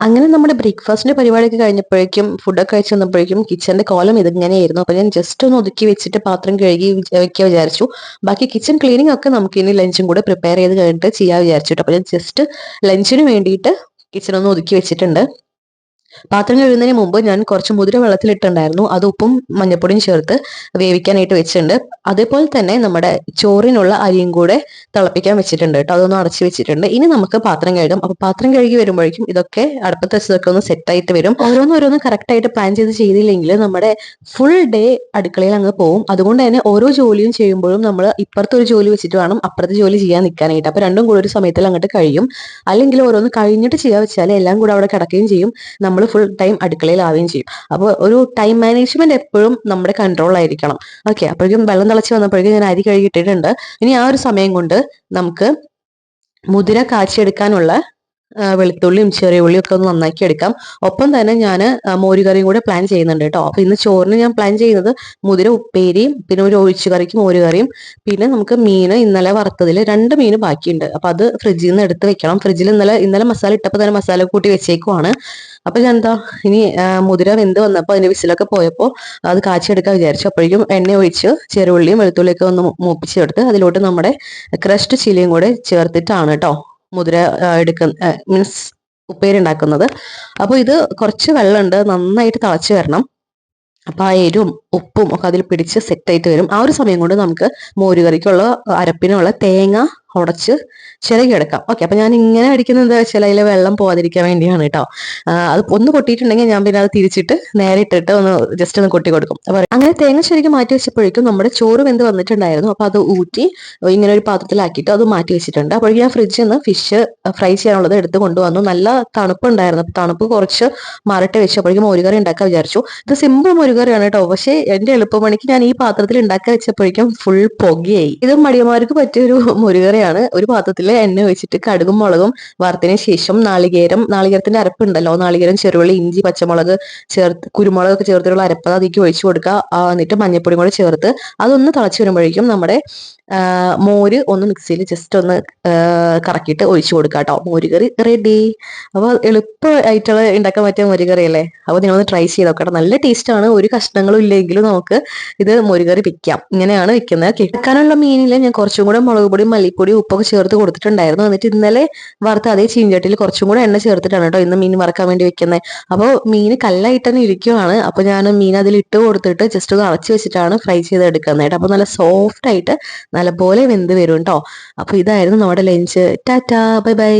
അങ്ങനെ നമ്മുടെ ബ്രേക്ക്ഫാസ്റ്റിന്റെ പരിപാടിയൊക്കെ കഴിഞ്ഞപ്പോഴേക്കും ഫുഡൊക്കെ കഴിച്ച് വന്നപ്പോഴേക്കും കിച്ചന്റെ കോലം ഇതിങ്ങനെയായിരുന്നു. അപ്പൊ ഞാൻ ജസ്റ്റ് ഒന്ന് ഒതുക്കി വെച്ചിട്ട് പാത്രം കഴുകി വെക്കാൻ വിചാരിച്ചു. ബാക്കി കിച്ചൺ ക്ലീനിങ് ഒക്കെ നമുക്ക് ഇനി ലഞ്ചും കൂടെ പ്രിപ്പയർ ചെയ്ത് കഴിഞ്ഞിട്ട് ചെയ്യാൻ വിചാരിച്ചിട്ട് അപ്പൊ ഞാൻ ജസ്റ്റ് ലഞ്ചിന് വേണ്ടിയിട്ട് കിച്ചൺ ഒന്ന് ഒതുക്കി വെച്ചിട്ടുണ്ട്. പാത്രം കഴുകുന്നതിന് മുമ്പ് ഞാൻ കുറച്ച് മുതിര വെള്ളത്തിലിട്ടുണ്ടായിരുന്നു. അത് ഉപ്പും മഞ്ഞപ്പൊടിയും ചേർത്ത് വേവിക്കാനായിട്ട് വെച്ചിട്ടുണ്ട്. അതേപോലെ തന്നെ നമ്മുടെ ചോറിനുള്ള അരിയും കൂടെ തിളപ്പിക്കാൻ വെച്ചിട്ടുണ്ട് കേട്ടോ. അതൊന്ന് അടച്ചു വെച്ചിട്ടുണ്ട്. ഇനി നമുക്ക് പാത്രം കഴുകാം. അപ്പൊ പാത്രം കഴുകി വരുമ്പോഴേക്കും ഇതൊക്കെ അടുപ്പത്ത് വെച്ചതൊക്കെ ഒന്ന് സെറ്റ് ആയിട്ട് വരും. ഓരോന്നോരോന്ന് കറക്റ്റ് ആയിട്ട് പ്ലാൻ ചെയ്തില്ലെങ്കിൽ നമ്മുടെ ഫുൾ ഡേ അടുക്കളയിൽ അങ്ങ് പോകും. അതുകൊണ്ട് തന്നെ ഓരോ ജോലിയും ചെയ്യുമ്പോഴും നമ്മൾ ഇപ്പുറത്തെ ഒരു ജോലി വെച്ചിട്ട് വേണം അപ്പുറത്തെ ജോലി ചെയ്യാൻ നിൽക്കാനായിട്ട്. അപ്പൊ രണ്ടും കൂടെ ഒരു സമയത്തിൽ അങ്ങോട്ട് കഴിയും. അല്ലെങ്കിൽ ഓരോന്ന് കഴിഞ്ഞിട്ട് ചെയ്യാൻ വെച്ചാൽ എല്ലാം കൂടെ അവിടെ കിടക്കുകയും ചെയ്യും. നമ്മൾ ഫുൾ ടൈം അടുക്കളയിലാവുകയും ചെയ്യും. അപ്പോൾ ഒരു ടൈം മാനേജ്മെന്റ് എപ്പോഴും നമ്മുടെ കൺട്രോളിലായിരിക്കണം. ഓക്കെ, അപ്പോഴേക്കും വെള്ളം തിളച്ച് വന്നപ്പോഴേക്കും ഞാൻ അരി കഴുകിയിട്ടിട്ടുണ്ട്. ഇനി ആ ഒരു സമയം കൊണ്ട് നമുക്ക് മുതിര കാച്ചിയെടുക്കാനുള്ള വെളുത്തുള്ളിയും ചെറിയ ഉള്ളിയും ഒക്കെ ഒന്ന് നന്നാക്കി എടുക്കാം. ഒപ്പം തന്നെ ഞാൻ മോരുകറിയും കൂടെ പ്ലാൻ ചെയ്യുന്നുണ്ട് കേട്ടോ. അപ്പൊ ഇന്ന് ചോറിന് ഞാൻ പ്ലാൻ ചെയ്യുന്നത് മുതിര ഉപ്പേരിയും പിന്നെ ഒരു ഒഴിച്ചു കറിക്കും മോരുകറിയും പിന്നെ നമുക്ക് മീന് ഇന്നലെ വറുത്തതിൽ 2 മീന് ബാക്കിയുണ്ട്. അപ്പൊ അത് ഫ്രിഡ്ജിൽ നിന്ന് എടുത്ത് വെക്കണം. ഫ്രിഡ്ജിൽ ഇന്നലെ മസാല ഇട്ടപ്പോൾ തന്നെ മസാല കൂട്ടി വെച്ചേക്കുവാണ്. അപ്പൊ ഞാൻ എന്താ ഇനി മുതിര വെന്ത് വന്നപ്പോൾ അതിന്റെ വിസിലൊക്കെ പോയപ്പോൾ അത് കാച്ചിയെടുക്കാൻ വിചാരിച്ചു. അപ്പോഴേക്കും എണ്ണ ഒഴിച്ച് ചെറുള്ളിയും വെളുത്തുള്ളിയൊക്കെ ഒന്ന് മൂപ്പിച്ചെടുത്ത് അതിലോട്ട് നമ്മുടെ ക്രഷ്ഡ് ചില്ലിയും കൂടെ ചേർത്തിട്ടാണ് കേട്ടോ മുതിര മീൻസ് ഉപ്പേരി ഉണ്ടാക്കുന്നത്. അപ്പോൾ ഇത് കുറച്ച് വെള്ളമുണ്ട്, നന്നായിട്ട് തിളച്ച് വരണം. അപ്പൊ ആ എരിവും ഉപ്പും ഒക്കെ അതിൽ പിടിച്ച് സെറ്റ് ആയിട്ട് വരും. ആ ഒരു സമയം കൊണ്ട് നമുക്ക് മോരുകറിക്കുള്ള അരപ്പിനുള്ള തേങ്ങ ഉടച്ച് ചിരകിയെടുക്കാം. ഓക്കെ, അപ്പൊ ഞാൻ ഇങ്ങനെ അടിക്കുന്നത് എന്താ വെച്ചാൽ അതിലെ വെള്ളം പോവാതിരിക്കാൻ വേണ്ടിയാണ് കേട്ടോ. അത് ഒന്ന് കൊട്ടിയിട്ടുണ്ടെങ്കിൽ ഞാൻ പിന്നെ അത് തിരിച്ചിട്ട് നേരെ ഇട്ടിട്ട് ഒന്ന് ജസ്റ്റ് ഒന്ന് കൊട്ടി കൊടുക്കും. അപ്പൊ അങ്ങനെ തേങ്ങ ശരിക്കും മാറ്റി വെച്ചപ്പോഴേക്കും നമ്മുടെ ചോറ് വെന്ത് വന്നിട്ടുണ്ടായിരുന്നു. അപ്പൊ അത് ഊറ്റി ഇങ്ങനെ ഒരു പാത്രത്തിലാക്കിയിട്ട് അത് മാറ്റി വെച്ചിട്ടുണ്ട്. അപ്പോഴേക്കും ഞാൻ ഫ്രിഡ്ജിൽ നിന്ന് ഫിഷ് ഫ്രൈ ചെയ്യാനുള്ളത് എടുത്ത് കൊണ്ടുവന്നു. നല്ല തണുപ്പുണ്ടായിരുന്നു. അപ്പൊ തണുപ്പ് കുറച്ച് മാറിട്ട് വെച്ചു. അപ്പോഴേക്കും മോരുകറി ഉണ്ടാക്കാൻ വിചാരിച്ചു. ഇത് സിമ്പിൾ മോരുകറിയാണ് കേട്ടോ. പക്ഷേ എന്റെ എളുപ്പമണിക്ക് ഞാൻ ഈ പാത്രത്തിൽ ഉണ്ടാക്കി വെച്ചപ്പോഴേക്കും ഫുൾ പൊകയായി. ഇത് മടിയന്മാർക്ക് പറ്റിയൊരു മോരുകറിയാണ്. ഒരു പാത്രത്തില് എണ്ണ ഒഴിച്ചിട്ട് കടുകും മുളകും വറുത്തതിന് ശേഷം നാളികേരത്തിന്റെ അരപ്പുണ്ടല്ലോ, നാളികേരം, ചെറുള്ളി, ഇഞ്ചി, പച്ചമുളക് ചേർത്ത് കുരുമുളകൊക്കെ ചേർത്തിട്ടുള്ള അരപ്പ് അതിലേക്ക് ഒഴിച്ചു കൊടുക്കുക. എന്നിട്ട് മഞ്ഞപ്പൊടിയും കൂടെ ചേർത്ത് അതൊന്ന് തിളച്ചു വരുമ്പോഴേക്കും നമ്മുടെ മോര് ഒന്ന് മിക്സിയിൽ ജസ്റ്റ് ഒന്ന് കറക്കിയിട്ട് ഒഴിച്ചു കൊടുക്കുക കേട്ടോ. മോരുകറി റെഡി. അപ്പോൾ എളുപ്പമായിട്ടുള്ള ഉണ്ടാക്കാൻ പറ്റിയ മോരുകറി അല്ലേ. അപ്പോൾ നിങ്ങളൊന്ന് ട്രൈ ചെയ്ത് നോക്കട്ടെ. നല്ല ടേസ്റ്റാണ്. ഒരു കഷ്ണങ്ങളും ഇല്ലെങ്കിലും നമുക്ക് ഇത് മോരുകറി വെക്കാം. ഇങ്ങനെയാണ് വെക്കുന്നത്. കിടക്കാനുള്ള മീനിൽ ഞാൻ കുറച്ചും കൂടെ മുളക് പൊടി, മല്ലിപ്പൊടി, ഉപ്പൊക്കെ ചേർത്ത് കൊടുത്തിട്ടുണ്ടായിരുന്നു. എന്നിട്ട് ഇന്നലെ വറുത്ത അതേ ചീഞ്ചട്ടിയിൽ കുറച്ചും കൂടെ എണ്ണ ചേർത്തിട്ടാണ് കേട്ടോ ഇന്ന് മീൻ വറക്കാൻ വേണ്ടി വെക്കുന്നത്. അപ്പോൾ മീൻ കല്ലായിട്ട് തന്നെ ഇരിക്കുവാണ്. അപ്പോൾ ഞാൻ മീൻ അതിൽ ഇട്ട് കൊടുത്തിട്ട് ജസ്റ്റ് ഒന്ന് അടച്ചു വെച്ചിട്ടാണ് ഫ്രൈ ചെയ്ത് എടുക്കുന്നത്. അപ്പോൾ നല്ല സോഫ്റ്റ് ആയിട്ട് നല്ലപോലെ വെന്ത് വരും കേട്ടോ. അപ്പൊ ഇതായിരുന്നു നമ്മുടെ ലഞ്ച്. Tata, bye bye.